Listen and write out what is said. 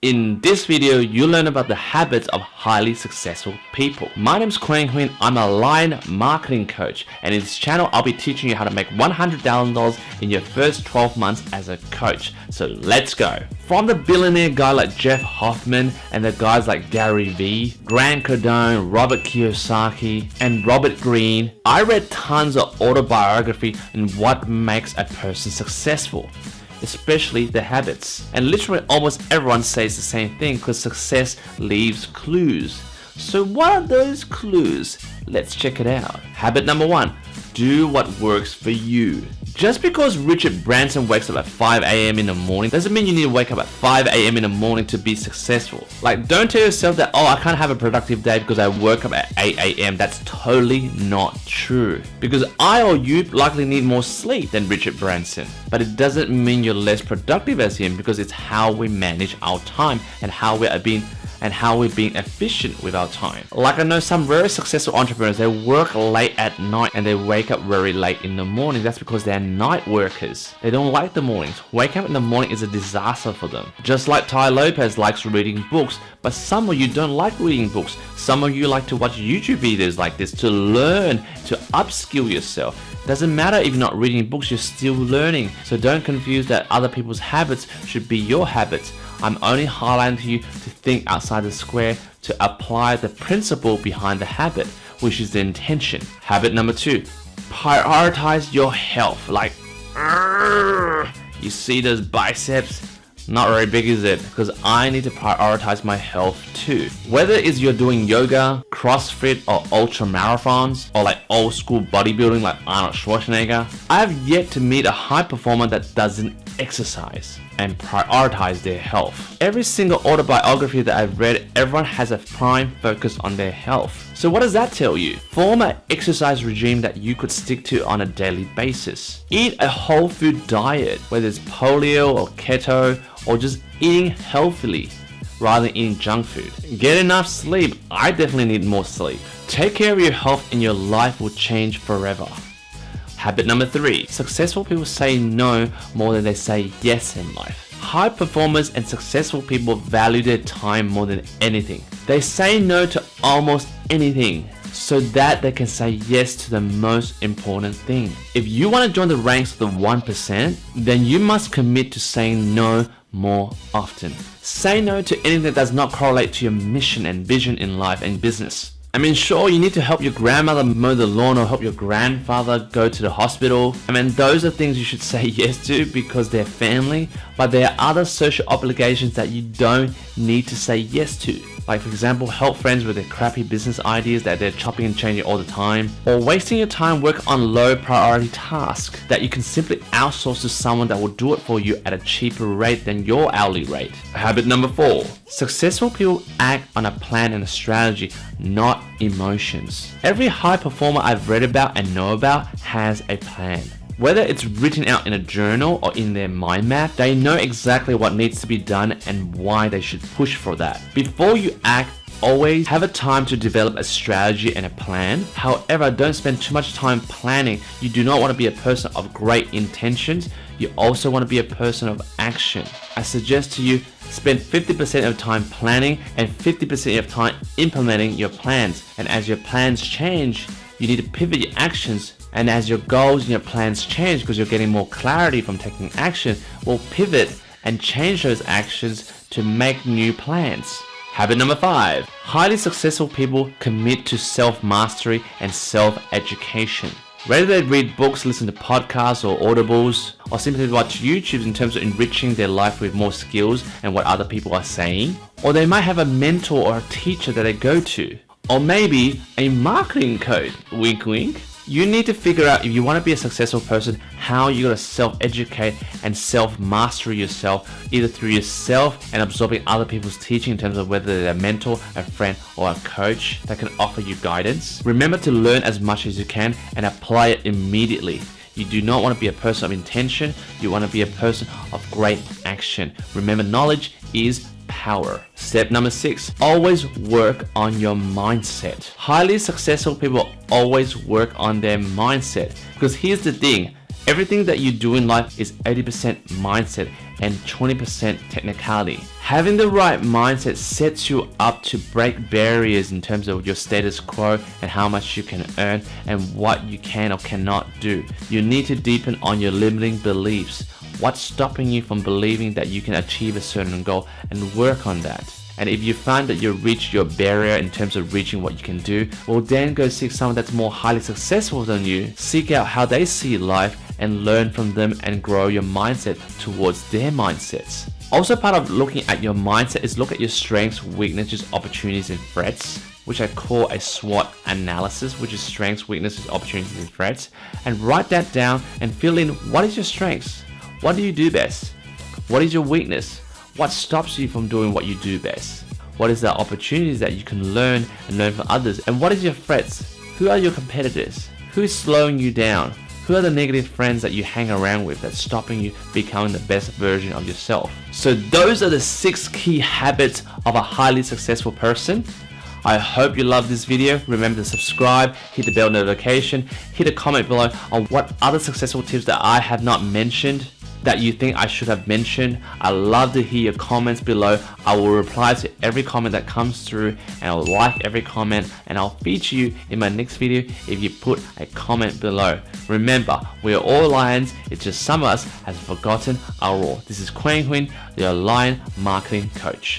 In this video, you'll learn about the habits of highly successful people. My name is Huynh. I'm a Lion Marketing Coach, and in this channel, I'll be teaching you how to make $100,000 in your first 12 months as a coach. So let's go. From the billionaire guy like Jeff Hoffman and the guys like Gary Vee, Grant Cardone, Robert Kiyosaki, and Robert Greene, I read tons of autobiography and what makes a person successful, especially the habits. And literally almost everyone says the same thing because success leaves clues. So what are those clues? Let's check it out. Habit number 1, do what works for you. Just because Richard Branson wakes up at 5 a.m. in the morning doesn't mean you need to wake up at 5 a.m. in the morning to be successful. Like, don't tell yourself that, oh, I can't have a productive day because I woke up at 8 a.m. That's totally not true. Because I or you likely need more sleep than Richard Branson. But it doesn't mean you're less productive as him, because it's how we manage our time and how we're being efficient with our time. Like, I know some very successful entrepreneurs, they work late at night and they wake up very late in the morning. That's because they're night workers. They don't like the mornings. Waking up in the morning is a disaster for them. Just like Tai Lopez likes reading books, but some of you don't like reading books. Some of you like to watch YouTube videos like this to learn, to upskill yourself. Doesn't matter if you're not reading books, you're still learning. So don't confuse that other people's habits should be your habits. I'm only highlighting to you to think outside the square, to apply the principle behind the habit, which is the intention. Habit number 2, prioritize your health. Like, you see those biceps? Not very big, is it? Because I need to prioritize my health too. Whether it's you're doing yoga, CrossFit, or ultra marathons, or like old school bodybuilding like Arnold Schwarzenegger, I have yet to meet a high performer that doesn't exercise and prioritize their health. Every single autobiography that I've read, everyone has a prime focus on their health. So what does that tell you? Form an exercise regime that you could stick to on a daily basis. Eat a whole food diet, whether it's paleo or keto, or just eating healthily rather than eating junk food. Get enough sleep. I definitely need more sleep. Take care of your health and your life will change forever. Habit number 3, successful people say no more than they say yes in life. High performers and successful people value their time more than anything. They say no to almost anything so that they can say yes to the most important thing. If you want to join the ranks of the 1%, then you must commit to saying no more often. Say no to anything that does not correlate to your mission and vision in life and business. I mean, sure, you need to help your grandmother mow the lawn or help your grandfather go to the hospital. I mean, those are things you should say yes to because they're family, but there are other social obligations that you don't need to say yes to. Like, for example, help friends with their crappy business ideas that they're chopping and changing all the time, or wasting your time working on low priority tasks that you can simply outsource to someone that will do it for you at a cheaper rate than your hourly rate. Habit number 4, successful people act on a plan and a strategy, not emotions. Every high performer I've read about and know about has a plan. Whether it's written out in a journal or in their mind map, they know exactly what needs to be done and why they should push for that. Before you act, always have a time to develop a strategy and a plan. However, don't spend too much time planning. You do not want to be a person of great intentions. You also want to be a person of action. I suggest to you, spend 50% of time planning and 50% of time implementing your plans. And as your plans change, you need to pivot your actions. And as your goals and your plans change because you're getting more clarity from taking action, we'll pivot and change those actions to make new plans. Habit number 5, highly successful people commit to self-mastery and self-education. Whether they read books, listen to podcasts or audibles, or simply watch YouTube in terms of enriching their life with more skills and what other people are saying, or they might have a mentor or a teacher that they go to, or maybe a marketing coach, wink wink. You need to figure out, if you want to be a successful person, how you're going to self-educate and self-master yourself, either through yourself and absorbing other people's teaching in terms of whether they're a mentor, a friend, or a coach that can offer you guidance. Remember to learn as much as you can and apply it immediately. You do not want to be a person of intention, you want to be a person of great action. Remember, knowledge is power. Step number 6, always work on your mindset. Highly successful people always work on their mindset, because here's the thing, Everything that you do in life is 80% mindset and 20% technicality. Having the right mindset sets you up to break barriers in terms of your status quo and how much you can earn and what you can or cannot do. You need to deepen on your limiting beliefs. What's stopping you from believing that you can achieve a certain goal, and work on that. And if you find that you've reached your barrier in terms of reaching what you can do, well then go seek someone that's more highly successful than you. Seek out how they see life and learn from them and grow your mindset towards their mindsets. Also, part of looking at your mindset is look at your strengths, weaknesses, opportunities, and threats, which I call a SWOT analysis, which is strengths, weaknesses, opportunities, and threats. And write that down and fill in what is your strengths? What do you do best? What is your weakness? What stops you from doing what you do best? What is the opportunities that you can learn and learn from others? And what is your threats? Who are your competitors? Who is slowing you down? Who are the negative friends that you hang around with that's stopping you becoming the best version of yourself? So those are the 6 key habits of a highly successful person. I hope you love this video. Remember to subscribe, hit the bell notification, hit a comment below on what other successful tips that I have not mentioned that you think I should have mentioned. I love to hear your comments below. I will reply to every comment that comes through, and I'll like every comment, and I'll feature you in my next video if you put a comment below. Remember, we are all lions, it's just some of us has forgotten our roar. This is Quang Huynh, your Lion Marketing Coach.